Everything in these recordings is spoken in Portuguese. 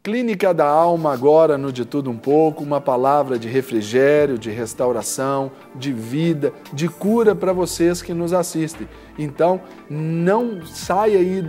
Clínica da Alma agora no De Tudo Um Pouco, uma palavra de refrigério, de restauração, de vida, de cura para vocês que nos assistem. Então, não saia aí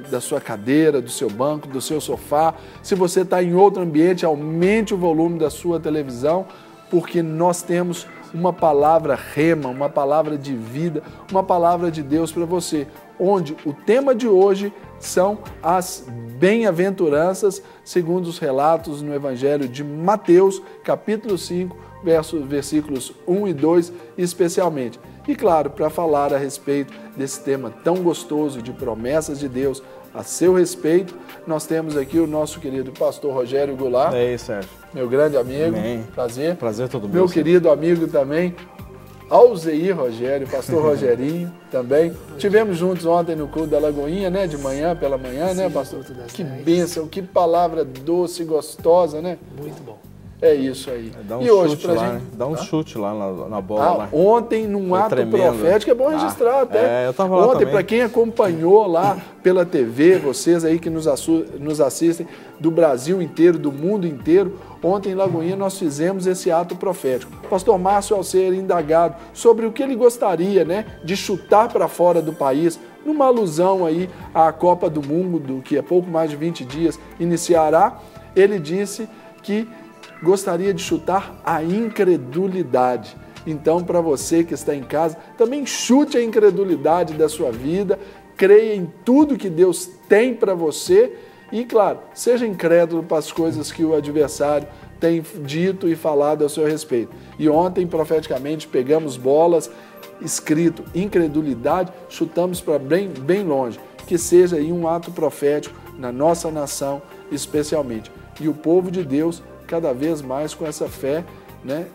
da sua cadeira, do seu banco, do seu sofá. Se você está em outro ambiente, aumente o volume da sua televisão, porque nós temos uma palavra rema, uma palavra de vida, uma palavra de Deus para você, onde o tema de hoje são as bem-aventuranças, segundo os relatos no Evangelho de Mateus, capítulo 5, versículos 1 e 2, especialmente. E claro, para falar a respeito desse tema tão gostoso de promessas de Deus a seu respeito, nós temos aqui o nosso querido pastor Rogério Goulart. É isso, Sérgio. Meu grande amigo. Amém. Prazer. Prazer todo mundo. Meu querido amigo também, Alzeir Rogério, pastor Rogerinho também. Tivemos juntos ontem no culto da Lagoinha, né? De manhã, pela manhã, sim, né, pastor? Que bênção, que palavra doce e gostosa, né? Muito bom. É isso aí. Dá um e hoje, chute pra lá, gente... né? Dá um chute lá na bola. Lá. Ontem, num ato profético, é bom registrar até. Eu tava lá ontem, para quem acompanhou lá pela TV, vocês aí que nos assistem do Brasil inteiro, do mundo inteiro, ontem em Lagoinha nós fizemos esse ato profético. Pastor Márcio, ao ser indagado sobre o que ele gostaria, né, de chutar para fora do país, numa alusão aí à Copa do Mundo, que é pouco mais de 20 dias iniciará, ele disse que gostaria de chutar a incredulidade. Então, para você que está em casa, também chute a incredulidade da sua vida, creia em tudo que Deus tem para você e, claro, seja incrédulo para as coisas que o adversário tem dito e falado a seu respeito. E ontem, profeticamente, pegamos bolas, escrito incredulidade, chutamos para bem longe. Que seja aí um ato profético na nossa nação, especialmente. E o povo de Deus cada vez mais com essa fé, né,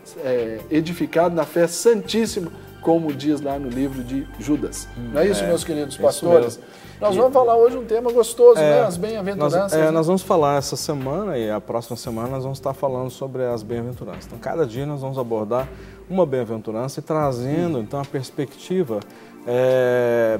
edificado na fé santíssima, como diz lá no livro de Judas. Não é isso, meus queridos pastores? Nós vamos falar hoje um tema gostoso, né? As bem-aventuranças. Nós vamos falar essa semana e a próxima semana nós vamos estar falando sobre as bem-aventuranças. Então, cada dia nós vamos abordar uma bem-aventurança e trazendo, então, a perspectiva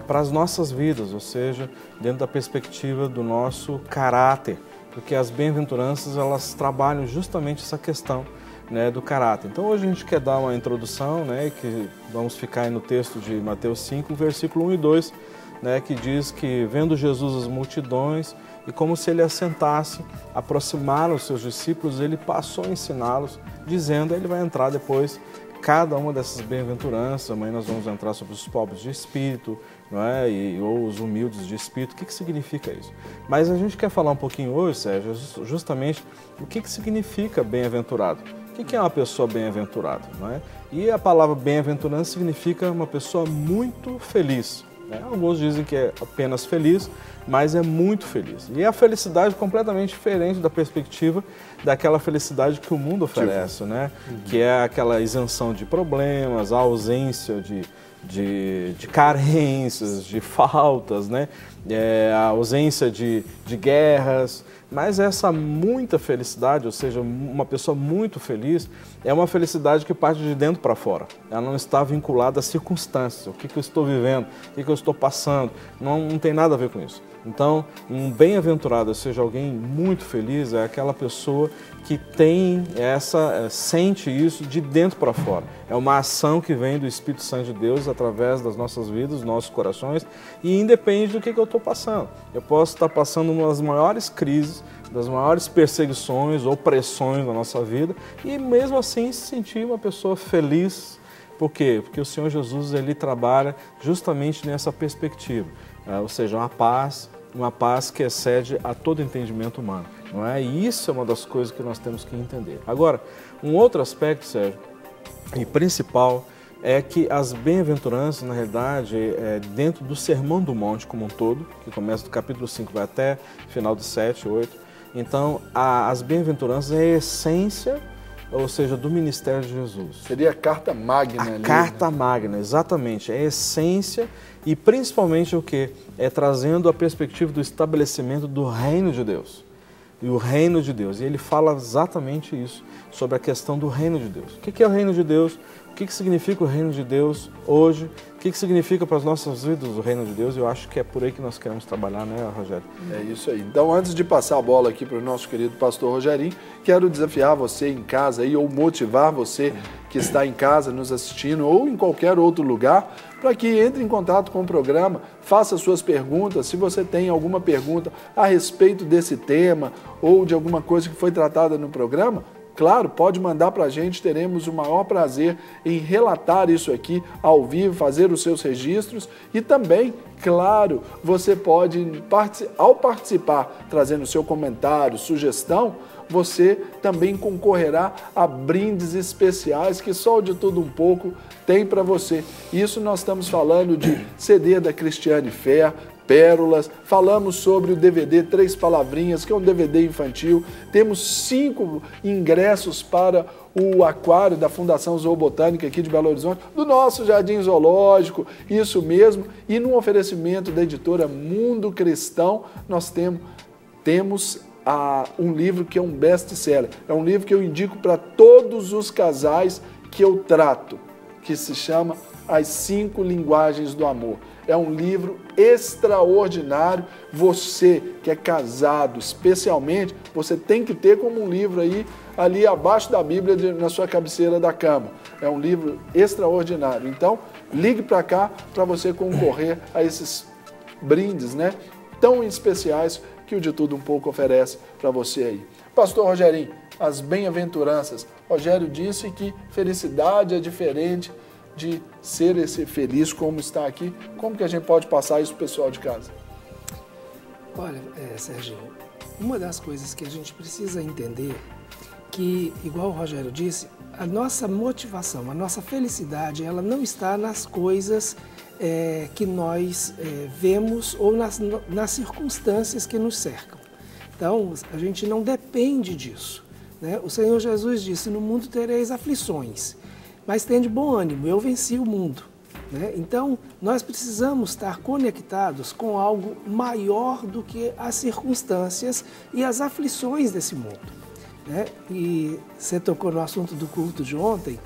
para as nossas vidas, ou seja, dentro da perspectiva do nosso caráter. Porque as bem-aventuranças, elas trabalham justamente essa questão, né, do caráter. Então hoje a gente quer dar uma introdução, né, que vamos ficar aí no texto de Mateus 5, versículo 1 e 2, né, que diz que vendo Jesus as multidões e como se ele assentasse, aproximaram os seus discípulos, ele passou a ensiná-los, dizendo, ele vai entrar depois cada uma dessas bem-aventuranças. Amanhã nós vamos entrar sobre os pobres de espírito, não é? Ou os humildes de espírito. O que significa isso? Mas a gente quer falar um pouquinho hoje, Sérgio, justamente o que significa bem-aventurado. O que é uma pessoa bem-aventurada? Não é? E a palavra bem-aventurança significa uma pessoa muito feliz. Né? Alguns dizem que é apenas feliz, mas é muito feliz. E a felicidade é completamente diferente da perspectiva daquela felicidade que o mundo oferece, né? Que é aquela isenção de problemas, a ausência de carências, de faltas, né? A ausência de guerras. Mas essa muita felicidade, ou seja, uma pessoa muito feliz, é uma felicidade que parte de dentro para fora. Ela não está vinculada às circunstâncias, o que eu estou vivendo, o que eu estou passando, não tem nada a ver com isso. Então, um bem-aventurado, ou seja, alguém muito feliz, é aquela pessoa que tem sente isso de dentro para fora. É uma ação que vem do Espírito Santo de Deus através das nossas vidas, dos nossos corações, e independe do que eu estou passando. Eu posso estar passando uma das maiores crises, das maiores perseguições ou pressões da nossa vida, e mesmo assim se sentir uma pessoa feliz. Por quê? Porque o Senhor Jesus, ele trabalha justamente nessa perspectiva, ou seja, uma paz que excede a todo entendimento humano. Não é? E isso é uma das coisas que nós temos que entender. Agora, um outro aspecto, Sérgio, e principal, é que as bem-aventuranças, na realidade, dentro do Sermão do Monte como um todo, que começa do capítulo 5, vai até final do 7, 8. Então, as bem-aventuranças é a essência, ou seja, do ministério de Jesus. Seria a carta magna. A carta magna, exatamente. É a essência e principalmente o que? É trazendo a perspectiva do estabelecimento do reino de Deus. e o reino de Deus. E ele fala exatamente isso, sobre a questão do reino de Deus. O que é o reino de Deus? O que significa o reino de Deus hoje? O que significa para as nossas vidas o reino de Deus? Eu acho que é por aí que nós queremos trabalhar, né, Rogério? É isso aí. Então, antes de passar a bola aqui para o nosso querido pastor Rogerinho, quero desafiar você em casa aí, ou motivar você que está em casa nos assistindo, ou em qualquer outro lugar, para que entre em contato com o programa, faça suas perguntas. Se você tem alguma pergunta a respeito desse tema, ou de alguma coisa que foi tratada no programa, claro, pode mandar para a gente, teremos o maior prazer em relatar isso aqui ao vivo, fazer os seus registros e também, claro, você pode, ao participar, trazendo seu comentário, sugestão, você também concorrerá a brindes especiais que só o De Tudo Um Pouco tem para você. Isso nós estamos falando de CD da Cristiane Fer, Pérolas, falamos sobre o DVD Três Palavrinhas, que é um DVD infantil, temos 5 ingressos para o aquário da Fundação Zoobotânica aqui de Belo Horizonte, do nosso Jardim Zoológico, isso mesmo, e no oferecimento da editora Mundo Cristão, nós temos um livro que é um best-seller, é um livro que eu indico para todos os casais que eu trato, que se chama As 5 Linguagens do Amor. É um livro extraordinário. Você que é casado, especialmente, você tem que ter como um livro ali abaixo da Bíblia, na sua cabeceira da cama. É um livro extraordinário. Então, ligue para cá para você concorrer a esses brindes, né, tão especiais que o De Tudo Um Pouco oferece para você aí. Pastor Rogerinho, as bem-aventuranças. Rogério disse que felicidade é diferente de ser esse feliz como está aqui. Como que a gente pode passar isso para o pessoal de casa? Olha, Serginho, uma das coisas que a gente precisa entender que, igual o Rogério disse, a nossa motivação, a nossa felicidade, ela não está nas coisas que nós vemos ou nas circunstâncias que nos cercam. Então, a gente não depende disso, né? O Senhor Jesus disse, no mundo tereis aflições, mas tende bom ânimo, eu venci o mundo, né? Então, nós precisamos estar conectados com algo maior do que as circunstâncias e as aflições desse mundo, né? E você tocou no assunto do culto de ontem,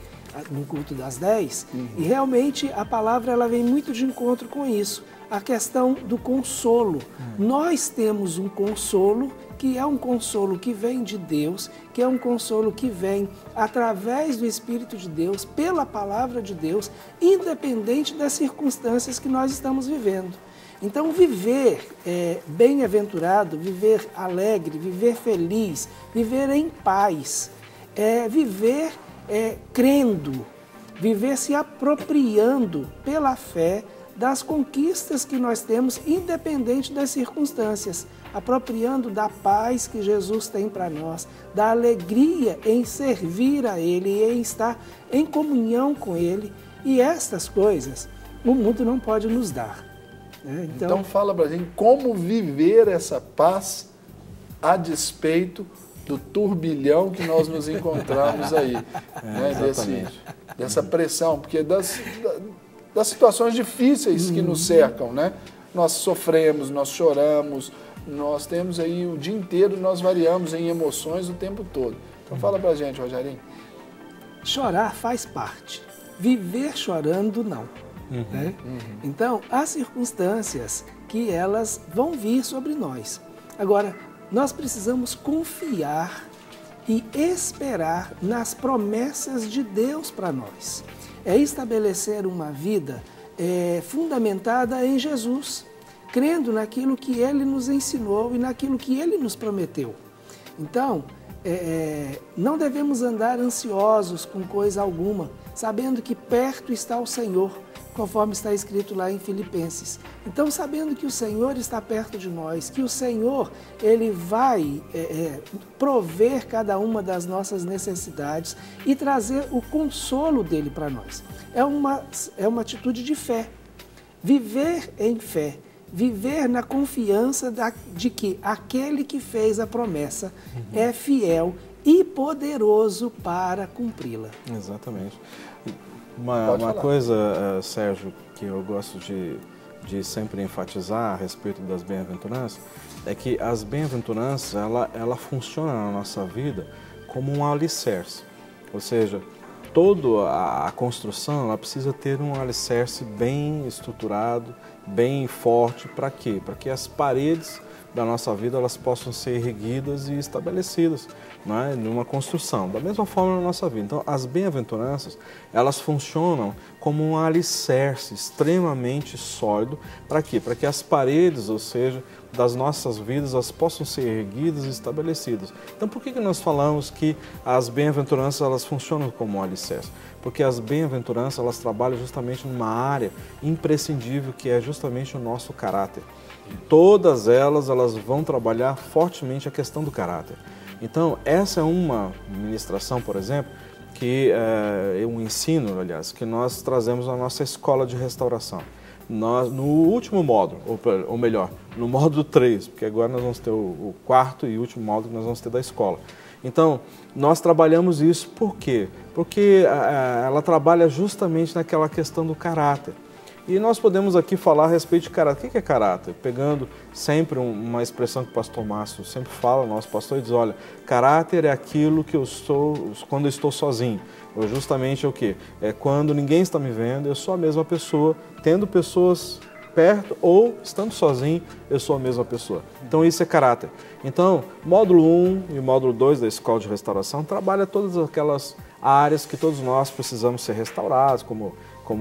no culto das 10, e realmente a palavra ela vem muito de encontro com isso, a questão do consolo. Nós temos um consolo que é um consolo que vem de Deus, que é um consolo que vem através do Espírito de Deus, pela palavra de Deus, independente das circunstâncias que nós estamos vivendo. Então, viver bem-aventurado, viver alegre, viver feliz, viver em paz, viver crendo, viver se apropriando pela fé das conquistas que nós temos, independente das circunstâncias, apropriando da paz que Jesus tem para nós, da alegria em servir a Ele e em estar em comunhão com Ele. E estas coisas o mundo não pode nos dar, né? Então fala para a gente como viver essa paz a despeito do turbilhão que nós nos encontramos aí, né? Dessa pressão, porque das situações difíceis que nos cercam, né? Nós sofremos, nós choramos, nós temos aí o dia inteiro, nós variamos em emoções o tempo todo. Então fala pra gente, Rogerinho. Chorar faz parte, viver chorando não. Né? Então, há circunstâncias que elas vão vir sobre nós. Agora, nós precisamos confiar e esperar nas promessas de Deus para nós. É estabelecer uma vida fundamentada em Jesus, crendo naquilo que Ele nos ensinou e naquilo que Ele nos prometeu. Então, não devemos andar ansiosos com coisa alguma, sabendo que perto está o Senhor, conforme está escrito lá em Filipenses. Então, sabendo que o Senhor está perto de nós, que o Senhor Ele vai prover cada uma das nossas necessidades e trazer o consolo dEle para nós. É uma atitude de fé. Viver em fé, viver na confiança de que aquele que fez a promessa é fiel e poderoso para cumpri-la. Exatamente. Uma coisa, Sérgio, que eu gosto de de sempre enfatizar a respeito das bem-aventuranças é que as bem-aventuranças, ela funciona na nossa vida como um alicerce. Ou seja, toda a construção ela precisa ter um alicerce bem estruturado, bem forte. Para quê? Para que as paredes da nossa vida elas possam ser erguidas e estabelecidas, não é? Numa construção. Da mesma forma na nossa vida. Então, as bem-aventuranças, elas funcionam como um alicerce extremamente sólido. Para quê? Para que as paredes, ou seja, das nossas vidas, elas possam ser erguidas e estabelecidas. Então, por que nós falamos que as bem-aventuranças elas funcionam como um alicerce? Porque as bem-aventuranças elas trabalham justamente numa área imprescindível que é justamente o nosso caráter. Todas elas vão trabalhar fortemente a questão do caráter. Então, essa é uma ministração, por exemplo, que é um ensino, aliás, que nós trazemos na nossa escola de restauração. Nós, no último módulo, ou melhor, no módulo 3, porque agora nós vamos ter o quarto e último módulo que nós vamos ter da escola. Então, nós trabalhamos isso por quê? Porque ela trabalha justamente naquela questão do caráter. E nós podemos aqui falar a respeito de caráter. O que é caráter? Pegando sempre uma expressão que o pastor Márcio sempre fala, nosso pastor, ele diz, olha, caráter é aquilo que eu sou quando eu estou sozinho. Ou justamente é o quê? É quando ninguém está me vendo, eu sou a mesma pessoa, tendo pessoas perto ou estando sozinho, eu sou a mesma pessoa. Então isso é caráter. Então, módulo 1 e módulo 2 da Escola de Restauração trabalha todas aquelas áreas que todos nós precisamos ser restaurados, como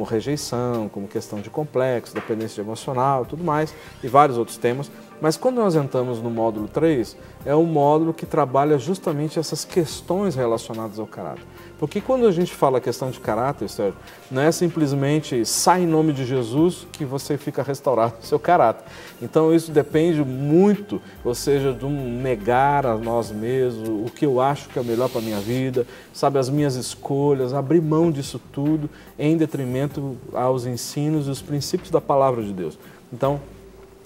rejeição, como questão de complexo, dependência emocional, tudo mais, e vários outros temas. Mas quando nós entramos no módulo 3, é um módulo que trabalha justamente essas questões relacionadas ao caráter. Porque quando a gente fala a questão de caráter, Sérgio, não é simplesmente sai em nome de Jesus que você fica restaurado no seu caráter. Então isso depende muito, ou seja, de um negar a nós mesmos, o que eu acho que é melhor para a minha vida, sabe, as minhas escolhas, abrir mão disso tudo em detrimento aos ensinos e os princípios da palavra de Deus. Então,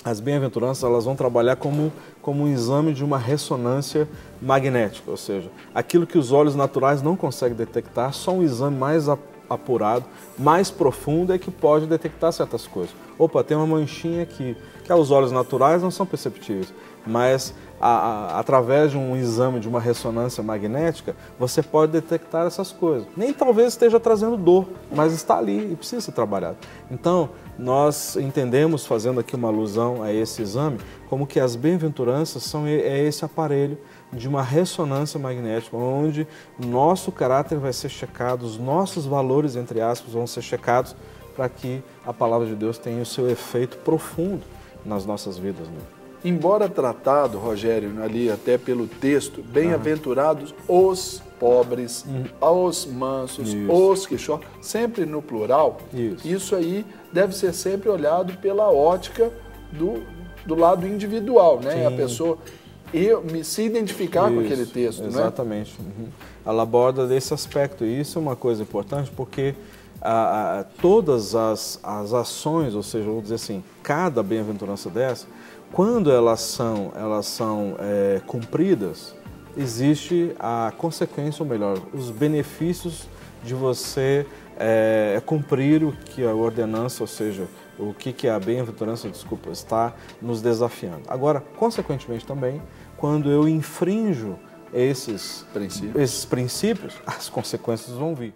as bem-aventuranças elas vão trabalhar como um exame de uma ressonância magnética, ou seja, aquilo que os olhos naturais não conseguem detectar, só um exame mais apurado, mais profundo é que pode detectar certas coisas. Opa, tem uma manchinha aqui, que aos olhos naturais não são perceptíveis, mas através de um exame de uma ressonância magnética, você pode detectar essas coisas. Nem talvez esteja trazendo dor, mas está ali e precisa ser trabalhado. Então, nós entendemos, fazendo aqui uma alusão a esse exame, como que as bem-aventuranças é esse aparelho de uma ressonância magnética, onde nosso caráter vai ser checado, os nossos valores, entre aspas, vão ser checados para que a palavra de Deus tenha o seu efeito profundo nas nossas vidas, né? Embora tratado, Rogério, ali até pelo texto, bem-aventurados os pobres, os mansos, os que choram, sempre no plural, isso aí deve ser sempre olhado pela ótica do lado individual, né? Sim. A pessoa se identificar com aquele texto, né? Exatamente. Ela aborda desse aspecto, e isso é uma coisa importante porque todas as ações, ou seja, vou dizer assim, cada bem-aventurança dessa, quando elas são cumpridas, existe a consequência, ou melhor, os benefícios de você cumprir o que a ordenança, ou seja, o que a bem-aventurança, está nos desafiando. Agora, consequentemente também, quando eu infrinjo esses princípios, as consequências vão vir.